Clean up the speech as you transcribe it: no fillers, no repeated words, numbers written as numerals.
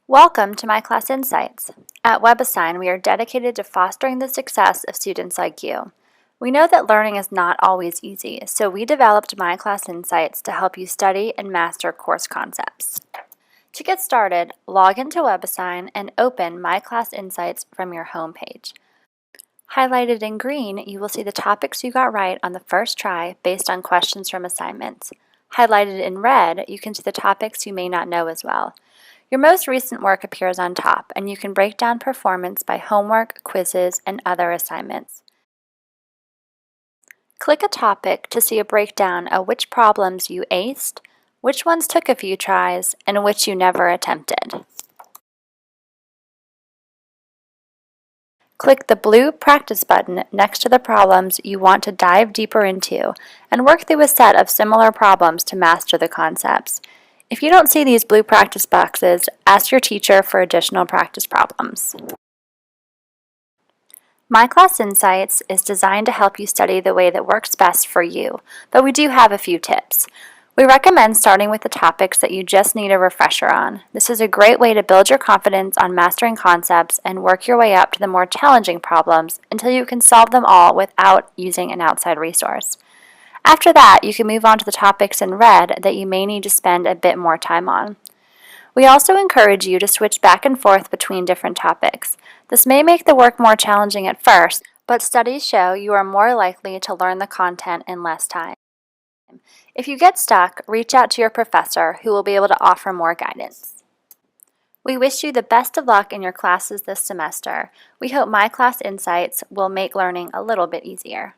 Welcome to My Class Insights. At WebAssign, we are dedicated to fostering the success of students like you. We know that learning is not always easy, so we developed My Class Insights to help you study and master course concepts. To get started, log into WebAssign and open My Class Insights from your home page. Highlighted in green, you will see the topics you got right on the first try based on questions from assignments. Highlighted in red, you can see the topics you may not know as well. Your most recent work appears on top, and you can break down performance by homework, quizzes, and other assignments. Click a topic to see a breakdown of which problems you aced, which ones took a few tries, and which you never attempted. Click the blue Practice button next to the problems you want to dive deeper into and work through a set of similar problems to master the concepts. If you don't see these blue practice boxes, ask your teacher for additional practice problems. My Class Insights is designed to help you study the way that works best for you, but we do have a few tips. We recommend starting with the topics that you just need a refresher on. This is a great way to build your confidence on mastering concepts and work your way up to the more challenging problems until you can solve them all without using an outside resource. After that, you can move on to the topics in red that you may need to spend a bit more time on. We also encourage you to switch back and forth between different topics. This may make the work more challenging at first, but studies show you are more likely to learn the content in less time. If you get stuck, reach out to your professor who will be able to offer more guidance. We wish you the best of luck in your classes this semester. We hope My Class Insights will make learning a little bit easier.